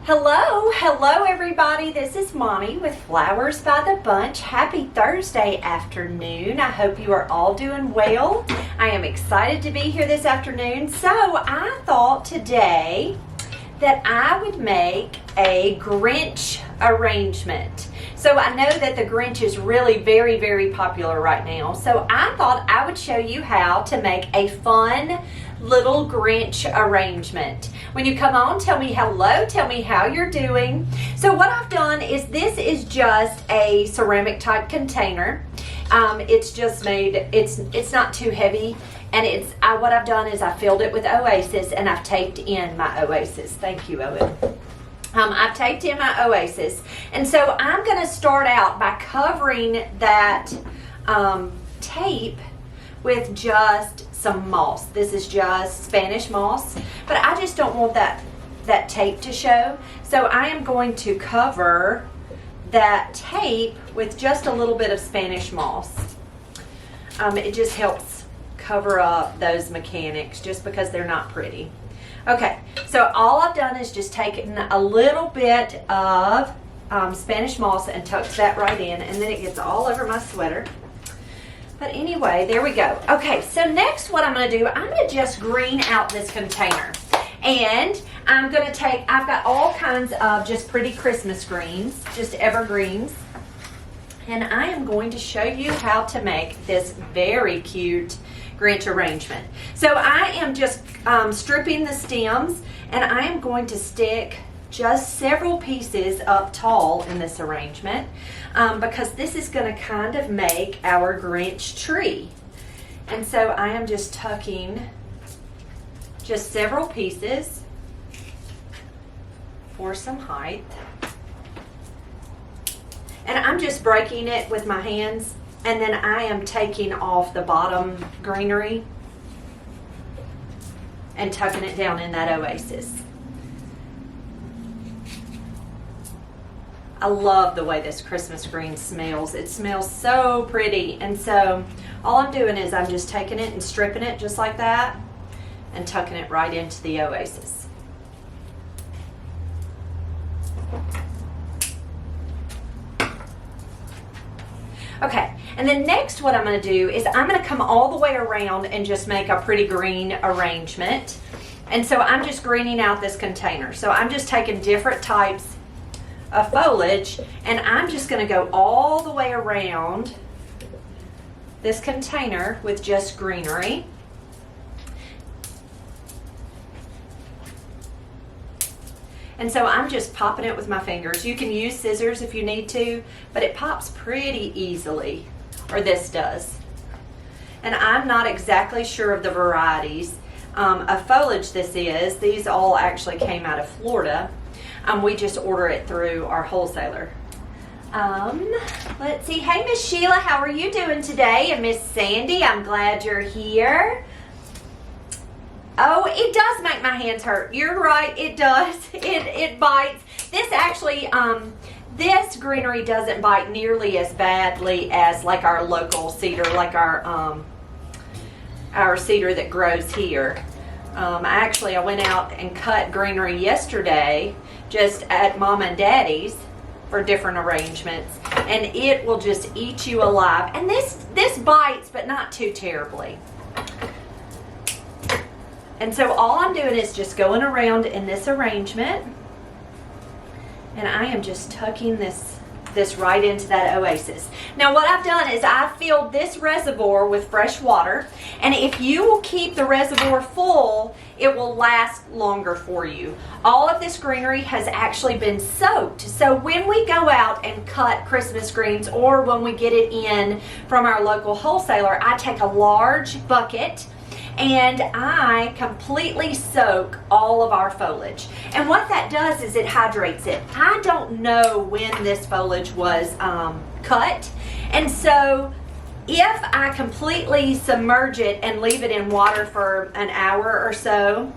Hello everybody. This is Mommy with Flowers by the Bunch. Happy Thursday afternoon. I hope you are all doing well. I am excited to be here this afternoon. So I thought today that I would make a Grinch arrangement. So I know that the Grinch is really very popular right now. So I thought I would show you how to make a fun little Grinch arrangement. When you come on, tell me hello, tell me how you're doing. So what I've done is this is just a ceramic type container. It's just made, it's not too heavy, and what I've done is I filled it with Oasis and I've taped in my Oasis. Thank you, Owen. I've taped in my Oasis, and so I'm going to start out by covering that tape with just some moss. This is just Spanish moss, but I just don't want that tape to show, so I am going to cover that tape with just a little bit of Spanish moss. It just helps cover up those mechanics just because they're not pretty. Okay, so all I've done is just taken a little bit of Spanish moss and tucked that right in, and then it gets all over my sweater. But anyway, there we go. Okay, so next what I'm going to do, I'm going to just green out this container. And I'm going to take, I've got all kinds of just pretty Christmas greens, just evergreens. And I am going to show you how to make this very cute Grinch arrangement. So I am just stripping the stems, and I am going to stick just several pieces up tall in this arrangement because this is going to kind of make our Grinch tree. And so I am just tucking just several pieces for some height. And I'm just breaking it with my hands, and then I am taking off the bottom greenery and tucking it down in that Oasis. I love the way this Christmas green smells. It smells so pretty. And so all I'm doing is I'm just taking it and stripping it just like that and tucking it right into the Oasis. Okay, and then next what I'm going to do is I'm going to come all the way around and just make a pretty green arrangement. And so I'm just greening out this container. So I'm just taking different types of foliage, and I'm just going to go all the way around this container with just greenery. And so I'm just popping it with my fingers. You can use scissors if you need to, but it pops pretty easily, or this does. And I'm not exactly sure of the varieties of foliage this is. These all actually came out of Florida. We just order it through our wholesaler. Let's see. Hey, Miss Sheila, how are you doing today? And Miss Sandy, I'm glad you're here. Oh, it does make my hands hurt. You're right, it does. It bites. This actually, this greenery doesn't bite nearly as badly as like our local cedar, like our cedar that grows here. I went out and cut greenery yesterday just at Mom and Daddy's for different arrangements, and it will just eat you alive. And this bites, but not too terribly. And so all I'm doing is just going around in this arrangement, and I am just tucking this right into that Oasis. Now what I've done is I've filled this reservoir with fresh water, and if you will keep the reservoir full, it will last longer for you. All of this greenery has actually been soaked, so when we go out and cut Christmas greens, or when we get it in from our local wholesaler, I take a large bucket and I completely soak all of our foliage. And what that does is it hydrates it. I don't know when this foliage was cut, and so if I completely submerge it and leave it in water for an hour or so,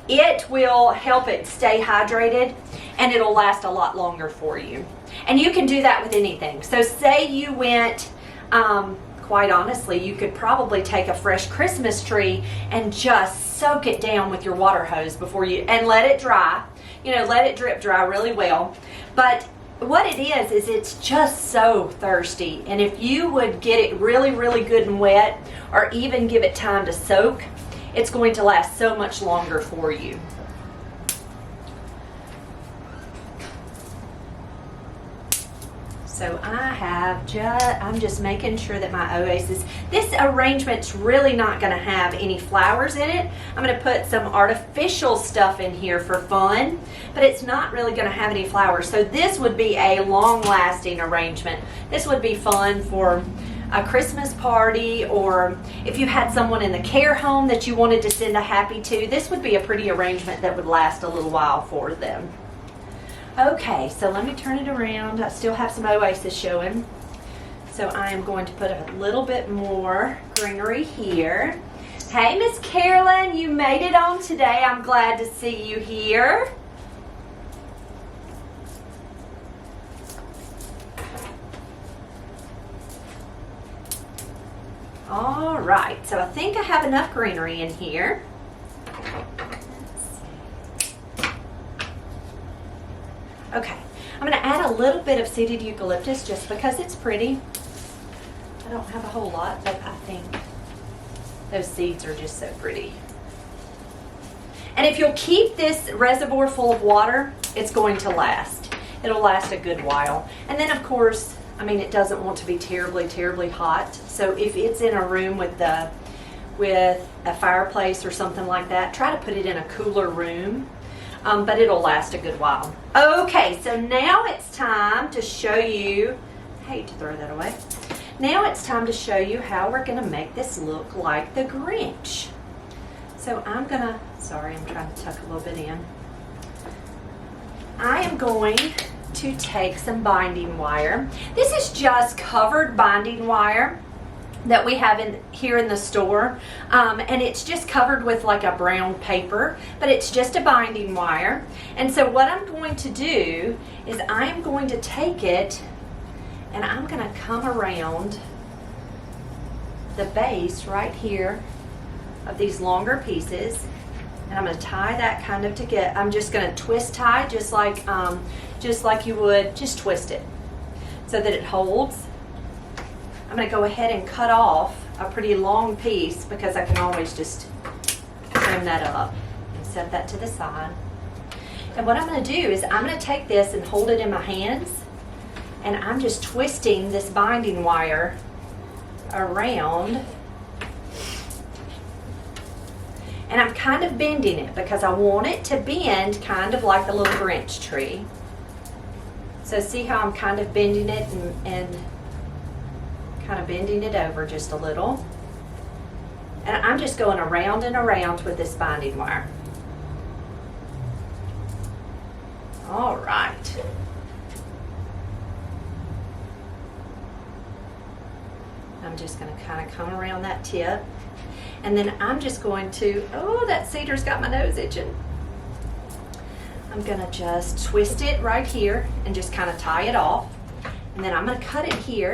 it will help it stay hydrated, and it'll last a lot longer for you. And you can do that with anything. So say you went, of quite honestly, you could probably take a fresh Christmas tree and just soak it down with your water hose before you, and let it dry. You know, let it drip dry really well. But what it is it's just so thirsty. And if you would get it really, really good and wet, or even give it time to soak, it's going to last so much longer for you. So I'm just making sure that my oasis, this arrangement's really not going to have any flowers in it. I'm going to put some artificial stuff in here for fun, but it's not really going to have any flowers. So this would be a long-lasting arrangement. This would be fun for a Christmas party, or if you had someone in the care home that you wanted to send a happy to, this would be a pretty arrangement that would last a little while for them. Okay, so let me turn it around. I still have some oasis showing. So I am going to put a little bit more greenery here. Hey, Miss Carolyn, you made it on today. I'm glad to see you here. All right, so I think I have enough greenery in here. Okay, I'm going to add a little bit of seeded eucalyptus just because it's pretty. I don't have a whole lot, but I think those seeds are just so pretty. And if you'll keep this reservoir full of water, it's going to last. It'll last a good while. And then, of course, I mean, it doesn't want to be terribly, terribly hot. So if it's in a room with a fireplace or something like that, try to put it in a cooler room. But it'll last a good while. Okay, so now it's time to show you, I hate to throw that away. Now it's time to show you how we're going to make this look like the Grinch. So I'm trying to tuck a little bit in. I am going to take some binding wire. This is just covered binding wire that we have here in the store, and it's just covered with like a brown paper, but it's just a binding wire. And so what I'm going to do is I am going to take it and I'm going to come around the base right here of these longer pieces, and I'm going to tie that kind of together. I'm just going to twist tie just like you would, just twist it so that it holds. I'm going to go ahead and cut off a pretty long piece because I can always just trim that up and set that to the side. And what I'm going to do is I'm going to take this and hold it in my hands, and I'm just twisting this binding wire around, and I'm kind of bending it because I want it to bend kind of like the little Grinch tree. So see how I'm kind of bending it and kind of bending it over just a little. And I'm just going around and around with this binding wire. All right. I'm just going to kind of come around that tip. And then I'm just going to, oh, that cedar's got my nose itching. I'm going to just twist it right here and just kind of tie it off. And then I'm going to cut it here.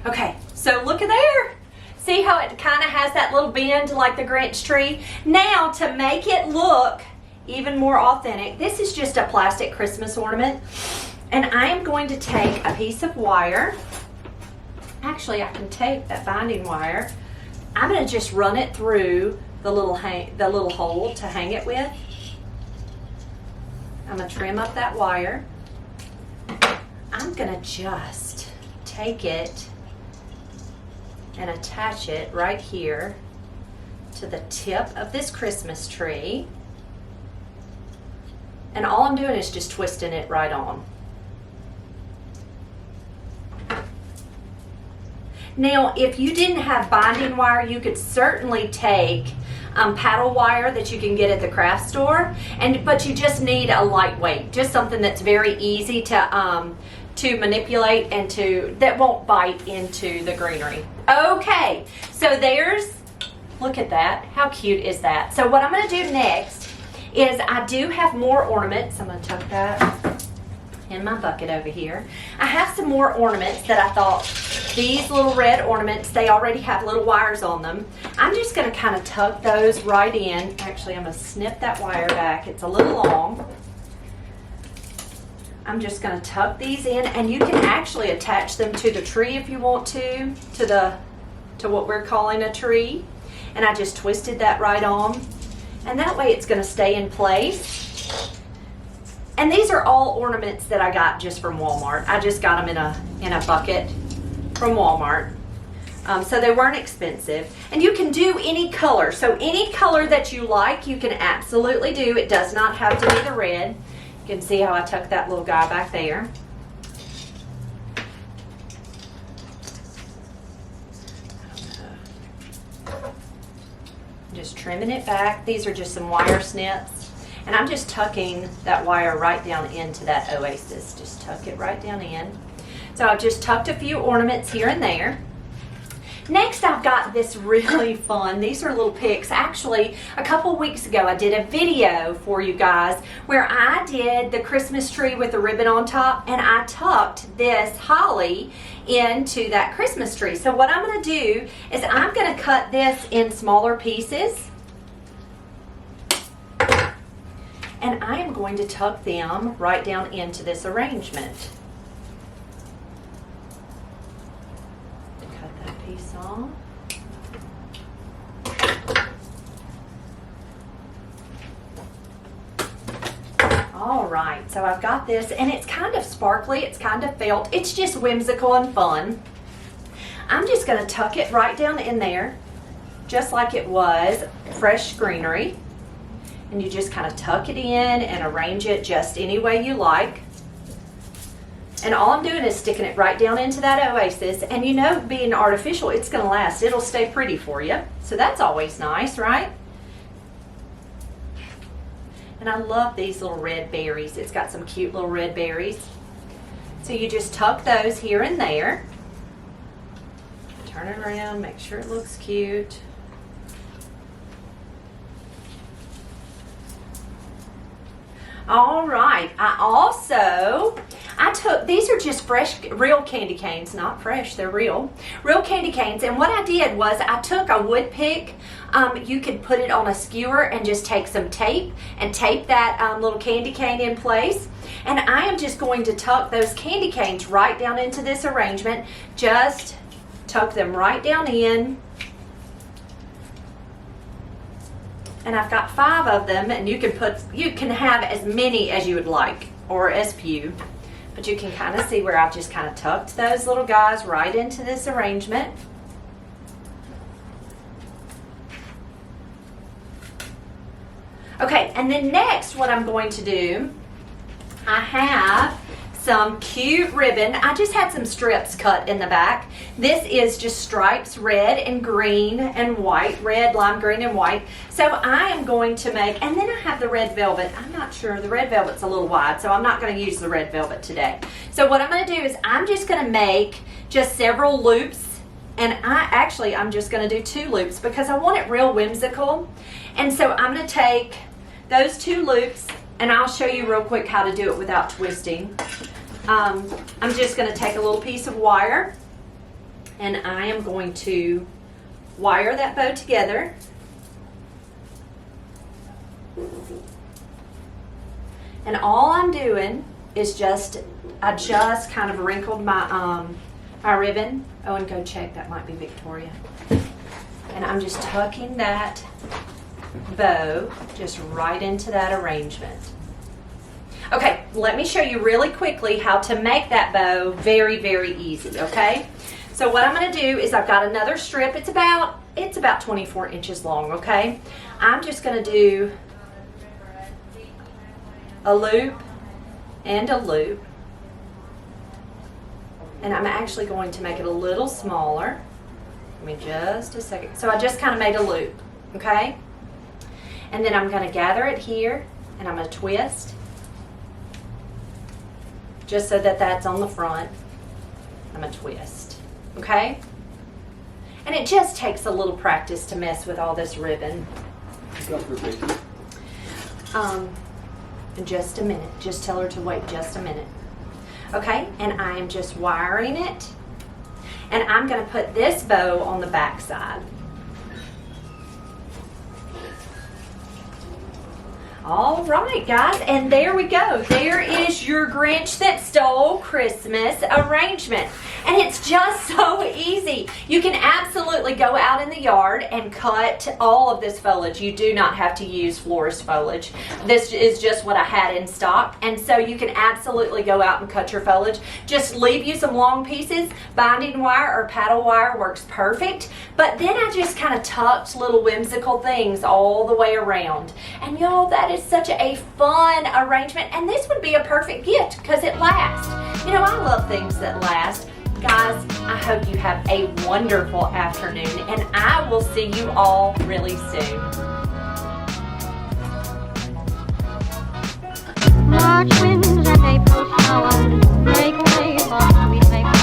Okay, so look at there. See how it kind of has that little bend like the Grinch tree? Now, to make it look even more authentic, this is just a plastic Christmas ornament. And I am going to take a piece of wire. Actually, I can take that binding wire. I'm going to just run it through the little hole to hang it with. I'm going to trim up that wire. I'm going to just take it and attach it right here to the tip of this Christmas tree. And all I'm doing is just twisting it right on. Now, if you didn't have binding wire, you could certainly take paddle wire that you can get at the craft store, but you just need a lightweight, just something that's very easy to manipulate and that won't bite into the greenery. Okay, so look at that. How cute is that? So what I'm going to do next is I do have more ornaments. I'm going to tuck that. in my bucket over here. I have some more ornaments that I thought, these little red ornaments, they already have little wires on them. I'm just going to kind of tuck those right in. Actually, I'm going to snip that wire back. It's a little long. I'm just going to tuck these in, and you can actually attach them to the tree if you want to what we're calling a tree. And I just twisted that right on, and that way it's going to stay in place. And these are all ornaments that I got just from Walmart. I just got them in a bucket from Walmart. So they weren't expensive. And you can do any color. So any color that you like, you can absolutely do. It does not have to be the red. You can see how I tucked that little guy back there. Just trimming it back. These are just some wire snips. And I'm just tucking that wire right down into that oasis. Just tuck it right down in. So I've just tucked a few ornaments here and there. Next, I've got this really fun, these are little picks. Actually, a couple weeks ago, I did a video for you guys where I did the Christmas tree with the ribbon on top, and I tucked this holly into that Christmas tree. So what I'm going to do is I'm going to cut this in smaller pieces, and I am going to tuck them right down into this arrangement. Cut that piece off. All right, so I've got this, and it's kind of sparkly, it's kind of felt, it's just whimsical and fun. I'm just going to tuck it right down in there, just like it was fresh greenery. And you just kind of tuck it in and arrange it just any way you like. And all I'm doing is sticking it right down into that oasis. And you know, being artificial, it's going to last. It'll stay pretty for you. So that's always nice, right? And I love these little red berries. It's got some cute little red berries. So you just tuck those here and there. Turn it around, make sure it looks cute. All right, I took, these are just fresh, real candy canes, not fresh, they're real candy canes. And what I did was I took a wood pick. You could put it on a skewer and just take some tape and tape that little candy cane in place. And I am just going to tuck those candy canes right down into this arrangement. Just tuck them right down in. And I've got 5 of them, and you can have as many as you would like, or as few. But you can kind of see where I've just kind of tucked those little guys right into this arrangement. Okay, and then next what I'm going to do, I have some cute ribbon. I just had some strips cut in the back. This is just stripes, red and green and white, red, lime green and white. So I am going to make, and then I have the red velvet. I'm not sure, the red velvet's a little wide, so I'm not going to use the red velvet today. So what I'm going to do is I'm just going to make just several loops, and I'm just going to do 2 loops because I want it real whimsical. And so I'm going to take those 2 loops, and I'll show you real quick how to do it without twisting. I'm just going to take a little piece of wire, and I am going to wire that bow together. And all I'm doing is I just kind of wrinkled my my ribbon. Oh, and go check, that might be Victoria. And I'm just tucking that bow just right into that arrangement. Okay, let me show you really quickly how to make that bow very, very easy, okay? So what I'm going to do is I've got another strip. It's about 24 inches long, okay? I'm just going to do a loop and a loop. And I'm actually going to make it a little smaller. Give me just a second. So I just kind of made a loop, okay? And then I'm going to gather it here, and I'm going to twist, just so that that's on the front. I'm going to twist, okay? And it just takes a little practice to mess with all this ribbon. In just a minute. Just tell her to wait just a minute. Okay, and I am just wiring it. And I'm going to put this bow on the back side. All right, guys, and there we go. There is your Grinch that stole Christmas arrangement. And it's just so easy. You can absolutely go out in the yard and cut all of this foliage. You do not have to use florist foliage. This is just what I had in stock. And so you can absolutely go out and cut your foliage. Just leave you some long pieces. Binding wire or paddle wire works perfect. But then I just kind of tucked little whimsical things all the way around. And y'all, that is such a fun arrangement, and this would be a perfect gift because it lasts. You know, I love things that last. Guys, I hope you have a wonderful afternoon, and I will see you all really soon. March winds and April showers make way for sweet May.